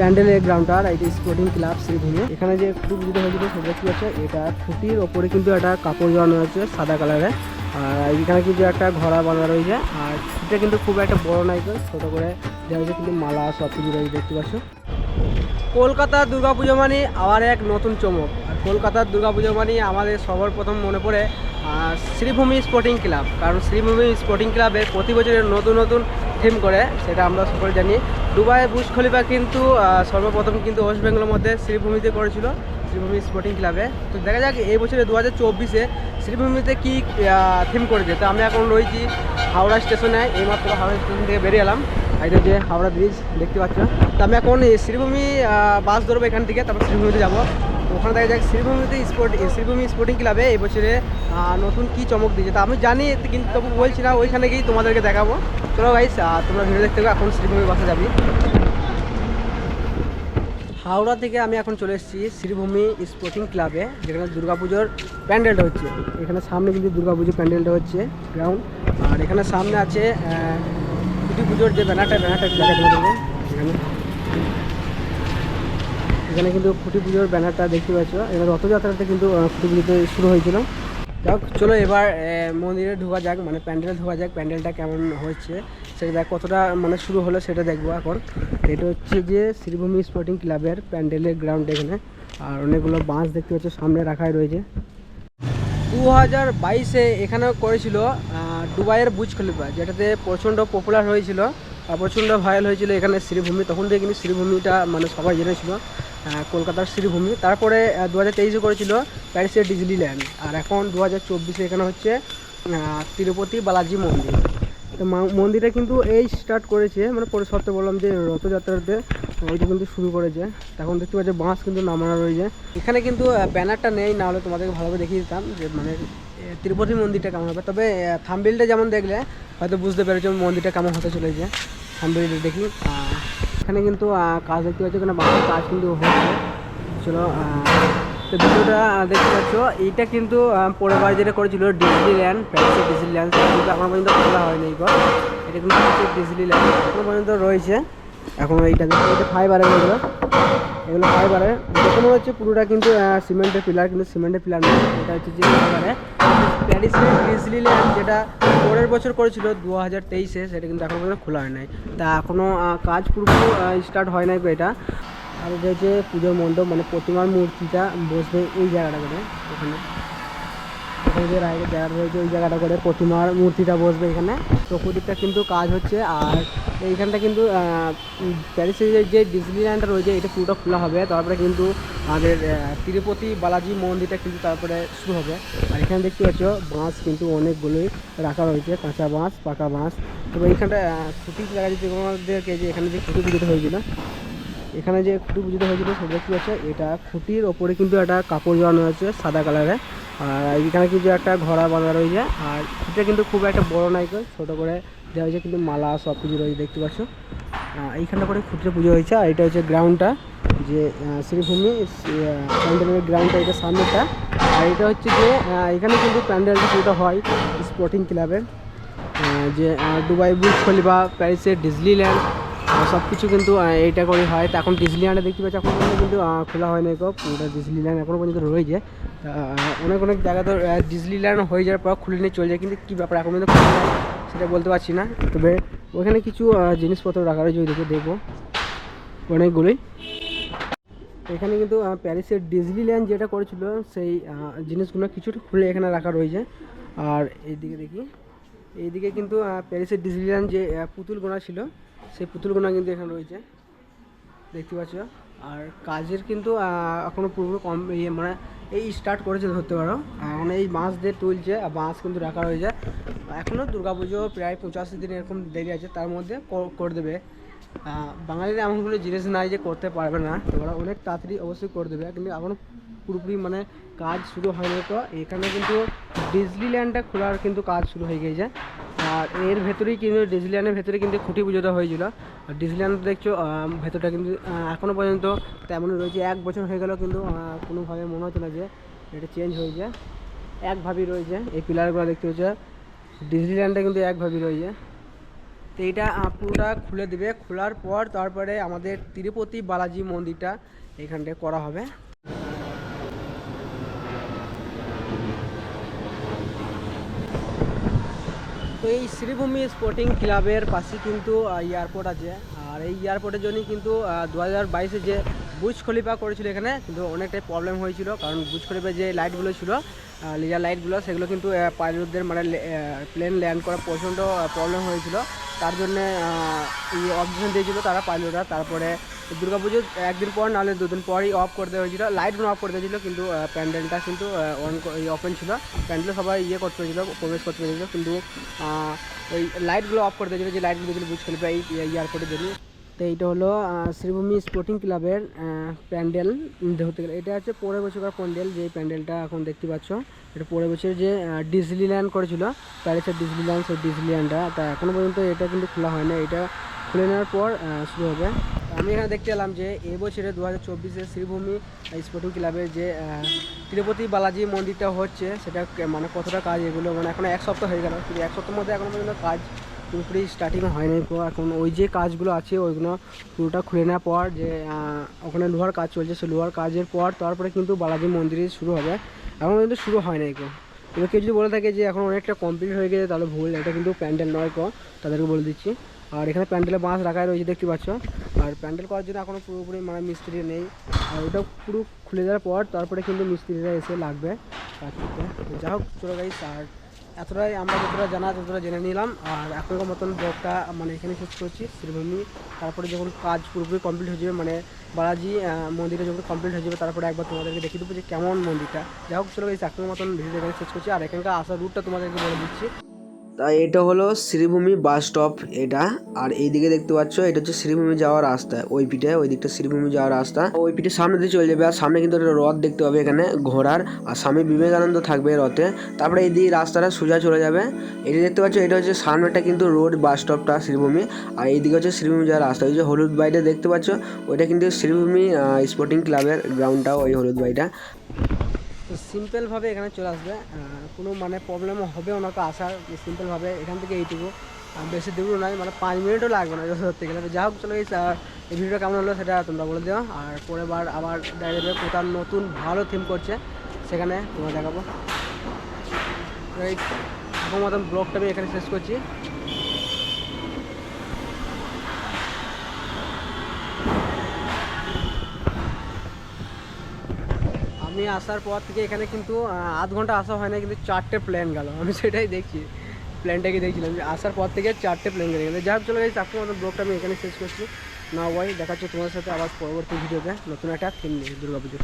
প্যান্ডেলের গ্রাউন্ডটা, আর এটা sporting club Sreebhumi. এখানে যে খুঁটি পুজোটা হয়েছিল সেটা দেখতে পাচ্ছ, এটা খুঁটির ওপরে কিন্তু একটা কাপড় জড়ানো হয়েছে সাদা কালারের। আর এখানে কিন্তু একটা ঘোড়া বাঁধা রয়েছে, আর খুঁটিটা কিন্তু খুব একটা বড় নাই, ছোটো করে দেওয়া হয়েছে, কিন্তু মালা সব কিছু রয়েছে দেখতে পাচ্ছ। কলকাতার দুর্গাপুজো মানে আবার এক নতুন চমক। আর কলকাতার দুর্গাপুজো মানে আমাদের সবার প্রথম মনে পড়ে শ্রীভূমি স্পোর্টিং ক্লাব, কারণ শ্রীভূমি স্পোর্টিং ক্লাবে প্রতি বছরের নতুন নতুন থিম করে, সেটা আমরা সকলে জানি। দুবাই বুর্জ খলিফা কিন্তু সর্বপ্রথম কিন্তু ওয়েস্ট বেঙ্গলের মধ্যে শ্রীভূমিতে করেছিল, শ্রীভূমি স্পোর্টিং ক্লাবে। তো দেখা যাক এই বছরে 2024-এ শ্রীভূমিতে কী থিম করেছে। তো আমি এখন রয়েছি হাওড়া স্টেশনে, এইমাত্র হাওড়া স্টেশন থেকে বেরিয়ে এলাম। এটা যে হাওড়া ব্রিজ দেখতে পাচ্ছ। তো আমি এখন শ্রীভূমি বাস ধরবো এখান থেকে, তারপর শ্রীভূমিতে যাবো। তো ওখানে দেখা যাক শ্রীভূমি স্পোর্টিং ক্লাবে এই বছরে নতুন কী চমক দিয়েছে। তো আমি জানি, কিন্তু তবু বলছি না, ওইখানে গিয়েই তোমাদেরকে দেখাবো। চলো গাইস, তোমরা ভিডিও দেখতে হবে। এখন শ্রীভূমি বাসে যাবি। হাওড়া থেকে আমি এখন চলে এসেছি শ্রীভূমি স্পোর্টিং ক্লাবে, যেখানে দুর্গাপুজোর প্যান্ডেলটা হচ্ছে। এখানে সামনে কিন্তু দুর্গাপুজোর প্যান্ডেলটা হচ্ছে গ্রাউন্ড, আর এখানে সামনে আছে খুঁটি পুজোর যে ব্যানারটা দেখা তোমাদেরকে। এখানে কিন্তু খুঁটি পুজোর ব্যানারটা দেখতে পাচ্ছ। এবার রথযাত্রাতে কিন্তু খুঁটি পুজোতে শুরু হয়েছিল। যাক, চলো এবার মন্দিরে ঢোকা যাক, মানে প্যান্ডেলে ঢোকা যাক। প্যান্ডেলটা কেমন হচ্ছে সেটা দেখ, কতটা মানে শুরু হলো সেটা দেখবো এখন। এটা হচ্ছে যে শ্রীভূমি স্পোর্টিং ক্লাবের প্যান্ডেলের গ্রাউন্ড এখানে, আর অনেকগুলো বাঁশ দেখতে পাচ্ছ সামনে রাখাই রয়েছে। 2022-এ এখানে করেছিল দুবাইয়ের বুর্জ খলিফা, যেটাতে প্রচণ্ড পপুলার হয়েছিল, প্রচণ্ড ভাইরাল হয়েছিল এখানে শ্রীভূমি। তখন থেকে কিন্তু শ্রীভূমিটা মানে সবাই জেনেছিল কলকাতার শ্রীভূমি। তারপরে 2023-এ করেছিল প্যারিসের ডিজনিল্যান্ড, আর এখন 2024-এ এখানে হচ্ছে তিরুপতি বালাজি মন্দির। তো মন্দিরটা কিন্তু এই স্টার্ট করেছে, মানে পরে সত্ত্বে বললাম যে রথযাত্রাতে ওইটা কিন্তু শুরু করেছে। এখন দেখতে পাচ্ছি বাঁশ কিন্তু নামানো রয়েছে। এখানে কিন্তু ব্যানারটা নেই, না হলে তোমাদেরকে ভালোভাবে দেখিয়ে দিতাম যে মানে তিরুপতি মন্দিরটা কেমন হবে। তবে থাম্বনেইলটা যেমন দেখলে হয়তো বুঝতে পেরেছো মন্দিরটা কেমন হতে চলেছে। থাম্বনেইলটা দেখি, এখানে কিন্তু কাজ দেখতে পাচ্ছ, এখানে বাঁশের কাজ কিন্তু হচ্ছে। চলো, তো ভিডিওটা দেখতে পাচ্ছ, এইটা কিন্তু পরের বার যেটা করেছিল ডিজনিল্যান্ড, প্যারিসের ডিজনিল্যান্ড, কিন্তু এখনো পর্যন্ত খোলা হয়নি। এটা কিন্তু হচ্ছে ডিজনিল্যান্ড, এখনো পর্যন্ত রয়েছে। এখন এইটা ফাইবারের এগুলো ফাইবারের, দেখে মনে হচ্ছে পুরোটা কিন্তু সিমেন্টের পিলার, কিন্তু সিমেন্টের পিলার নেই, এটা হচ্ছে যে ফাইবারে। প্যারিসের ডিজনিল্যান্ড যেটা পরের বছর করেছিল 2023-এ, সেটা কিন্তু এখনো পর্যন্ত খোলা হয় নাই। তা এখনও কাজ পুরোপুরি স্টার্ট হয় নাই এটা। আর এটা হচ্ছে পুজোর মণ্ডপ, মানে প্রতিমার মূর্তিটা বসবে এই জায়গাটা করে, ওখানে যে জায়গাটা রয়েছে ওই জায়গাটা করে প্রতিমার মূর্তিটা বসবে এখানে। চতুর্দিকটা কিন্তু কাজ হচ্ছে, আর এইখানটা কিন্তু প্যারিসের যে ডিজনিল্যান্ডটা রয়েছে এটা পুরোটা খোলা হবে। তারপরে কিন্তু আমাদের তিরুপতি বালাজি মন্দিরটা কিন্তু তারপরে শুরু হবে। আর এখানে দেখতে পাচ্ছ বাঁশ কিন্তু অনেকগুলোই রাখা রয়েছে, কাঁচা বাঁশ, পাকা বাঁশ। তবে এইখানটা খুঁটি লাগা যেতে তোমাদেরকে, যে এখানে যে খুঁটি পুজোটা হয়েছিল, সেটা দেখতে পাচ্ছ, এটা খুঁটির ওপরে কিন্তু একটা কাপড় জড়ানো আছে সাদা কালারের। আর এখানে কিন্তু একটা ঘোড়া বাঁধা রয়েছে, আর খুঁটিটা কিন্তু খুব একটা বড় নাই, ছোটো করে দেওয়া হয়েছে, কিন্তু মালা সব কিছু রয়েছে দেখতে পাচ্ছ। এইখানটা করে খুঁটির পুজো হয়েছে। আর এটা হচ্ছে গ্রাউন্ডটা, যে শ্রীভূমি প্যান্ডেলের গ্রাউন্ডটা, এটা সামনেটা। আর এটা হচ্ছে যে এখানে কিন্তু প্যান্ডেলটা পুরোটা হয় স্পোর্টিং ক্লাবের, যে দুবাই বুর্জ খলিফা, প্যারিসের ডিজনিল্যান্ড সব কিছু কিন্তু এইটা করে হয়। তো এখন ডিজনিল্যান্ডে দেখতে পাচ্ছি এখন পর্যন্ত কিন্তু খোলা হয়নি, পুরোটা ডিজনিল্যান্ড এখনও পর্যন্ত রয়েছে। অনেক জায়গা তো ডিজনিল্যান্ড হয়ে যাওয়ার পর খুলে নিয়ে চলে যায়, কিন্তু কী ব্যাপার এখন পর্যন্ত খুলে নেয় সেটা বলতে পারছি না। তবে ওখানে কিছু জিনিসপত্র রাখা রয়েছে, ওই দিকে দেখবো অনেকগুলোই। এখানে কিন্তু প্যারিসের ডিজনিল্যান্ড যেটা করেছিল সেই জিনিসগুলো কিছুটা খুলে এখানে রাখা রয়েছে। আর এইদিকে দেখি, এইদিকে কিন্তু প্যারিসের ডিজনিল্যান্ড যে পুতুলগোনা ছিল, সেই পুতুলগোনা কিন্তু এখানে রয়েছে দেখতে পাচ্ছ। আর কাজের কিন্তু এখনও পুরো কম মানে এই স্টার্ট করেছে ধরতে পারো। মানে এই বাঁশ দিয়ে তুলছে, আর বাঁশ কিন্তু রাখা রয়েছে। এখনও দুর্গাপুজো প্রায় 85 দিন এরকম দেরি আছে, তার মধ্যে করে দেবে। বাঙালিরা এমনগুলো জিনিস নাই যে করতে পারবে না, তো ওরা অনেক তাড়াতাড়ি অবশ্যই করে দেবে, কিন্তু এখনও পুরোপুরি মানে কাজ শুরু হয়নি। তো এখানে কিন্তু ডিজনিল্যান্ডটা খোলার কিন্তু কাজ শুরু হয়ে গিয়েছে। আর এর ভেতরেই কিন্তু ডিজনিল্যান্ডের ভেতরে কিন্তু খুঁটি পুজোটা হয়েছিল। আর ডিজনিল্যান্ড দেখছো ভেতরটা কিন্তু এখনও পর্যন্ত তেমনই রয়েছে। 1 বছর হয়ে গেল, কিন্তু কোনোভাবে মনে হচ্ছে না যে এটা চেঞ্জ হয়েছে, একভাবেই রয়েছে। এই পিলারগুলো দেখতে হচ্ছে ডিজনিল্যান্ডে কিন্তু একভাবেই রয়েছে। তো তো এইটা পুরোটা খুলে দেবে, খোলার পর তারপরে আমাদের তিরুপতি বালাজি মন্দিরটা এখানটায় করা হবে। তো এই শ্রীভূমি স্পোর্টিং ক্লাবের পাশে কিন্তু এয়ারপোর্ট আছে, আর এই এয়ারপোর্টের জন্যই কিন্তু 2022-এ যে বুর্জ খলিফা করেছিল এখানে কিন্তু অনেকটাই প্রবলেম হয়েছিল, কারণ বুর্জ খলিফার যে লাইটগুলো ছিল লেজার লাইটগুলো সেগুলো কিন্তু পাইলটদের মানে প্লেন ল্যান্ড করা প্রচণ্ড প্রবলেম হয়েছিল, তার জন্যে এই অবজেকশন দিয়েছিল তারা পাইলটরা। তারপরে দুর্গাপুজোর একদিন পর নাহলে দুদিন পরই অফ করে দেওয়া হয়েছিল, লাইটগুলো অফ করে দিয়েছিল, কিন্তু প্যান্ডেলটা কিন্তু ওপেন ছিল, প্যান্ডেলে সবাই করতে পেরেছিল, প্রবেশ করতে পেরেছিল, কিন্তু ওই লাইটগুলো অফ করে দিয়েছিল, যে লাইটগুলো ছিল বুর্জ খলিফা এই এয়ারপোর্টের জন্য। তো এইটা হলো শ্রীভূমি স্পোর্টিং ক্লাবের প্যান্ডেল ধরতে গেলে এটা হচ্ছে 15 বছরকার প্যান্ডেল, যে প্যান্ডেলটা এখন দেখতে পাচ্ছ এটা 15 বছর যে ডিজনিল্যান্ড করেছিল প্যারিসের ডিজনিল্যান্ড, সেই ডিজনিল্যান্ডটা তা এখনও পর্যন্ত এটা কিন্তু খোলা হয় না, এটা খুলে নেওয়ার পর শুরু হবে। আমি এখানে দেখতে এলাম যে এবছরে 2024-এ শ্রীভূমি স্পোর্টিং ক্লাবের যে তিরুপতি বালাজি মন্দিরটা হচ্ছে সেটা মানে কতটা কাজ এগুলো মানে এখন 1 সপ্তাহ হয়ে গেল, কিন্তু 1 সপ্তাহের মধ্যে এখনও পর্যন্ত কাজ পুরোপুরি স্টার্টিং হয়নি। এখন ওই যে কাজগুলো আছে ওইগুলো পুরোটা খুলে নেওয়ার পর যে ওখানে লোহার কাজ চলছে, সেই লোহার কাজের পর তারপরে কিন্তু বালাজি মন্দিরে শুরু হবে, এখন কিন্তু শুরু হয় নাই গো। এবার কেউ যদি বলে থাকে যে এখন অনেকটা কমপ্লিট হয়ে গেছে তাহলে ভুল, এটা কিন্তু প্যান্ডেল নয় গো, তাদেরকে বলে দিচ্ছি। আর এখানে প্যান্ডেলে বাঁশ রাখাই রয়েছে দেখতে পাচ্ছ, আর প্যান্ডেল করার জন্য এখনও পুরোপুরি মানে মিস্ত্রি নেই, আর ওটা পুরো খুলে দেওয়ার পর তারপরে কিন্তু মিস্ত্রিরা এসে লাগবে কাজ করতে। যা হোক চলো গাইস, আর এতটাই আমরা যতটা জানা ততটা জেনে নিলাম, আর এখনকার মতন ব্লগটা মানে এখানে শেষ করছি শ্রীভূমি। তারপরে যখন কাজ পুরোপুরি কমপ্লিট হয়ে যাবে মানে বালাজি মন্দিরটা যখন কমপ্লিট হয়ে যাবে তারপরে একবার তোমাদেরকে দেখিয়ে দেবো যে কেমন মন্দিরটা। যাই হোক চলো গাইস, এখনকার মতন ভিডিও এখানে শেষ করছি, আর এখানকার আসার রুটটা তোমাদেরকে বলে দিচ্ছি। তাই এটা হলো শ্রীভূমি বাস স্টপ এটা, আর এইদিকে দেখতে পাচ্ছ এটা হচ্ছে শ্রীভূমি যাওয়ার রাস্তা, ওই পিঠে ওই দিকটা শ্রীভূমি যাওয়ার রাস্তা, ওই পিঠে সামনে দিয়ে চলে যাবে, আর সামনে কিন্তু একটা রথ দেখতে পাবে এখানে ঘোড়ার, আর স্বামী বিবেকানন্দ থাকবে রথে। তারপরে এই দিকে রাস্তাটা সোজা চলে যাবে, এটা দেখতে পাচ্ছ এটা হচ্ছে সামনেটা কিন্তু রোড বাস স্টপটা শ্রীভূমি, আর এইদিকে হচ্ছে শ্রীভূমি যাওয়ার রাস্তা। ওই যে হলুদ বাড়িটা দেখতে পাচ্ছ ওইটা কিন্তু শ্রীভূমি স্পোর্টিং ক্লাবের গ্রাউন্ডটাও ওই হলুদ বাড়িটা। তো সিম্পলভাবে এখানে চলে আসবে, কোনো মানে প্রবলেমও হবে ওনাকে আসার, সিম্পলভাবে এখান থেকে এইটুকু বেশি দূরও নয়, মানে 5 মিনিটও লাগবে না ধরতে গেলে। যা হোক চলো এই ভিডিওটা কেমন হলো সেটা তোমরা বলে দিও, আর পরের বার আবার ডাইরেক্ট কোথাও নতুন ভালো থিম করছে সেখানে তোমরা দেখাবো। এই এখন মতন ব্লগটা আমি এখানে শেষ করছি। আমি আসার পর থেকে এখানে কিন্তু আধ ঘন্টা আসা হয় না, কিন্তু 4টে প্লেন গেল, আমি সেটাই দেখছি, প্লেনটাকে দেখছিলাম যে আসার পর থেকে 4টে প্লেন গেলে গেলো। যাই হোক চলে গেছে, আপনার মতো ব্লগটা আমি এখানে শেষ করছি। না ভাই, দেখাচ্ছি তোমাদের সাথে আবার পরবর্তী ভিডিওতে নতুন একটা থিম নিয়ে দুর্গাপুজো।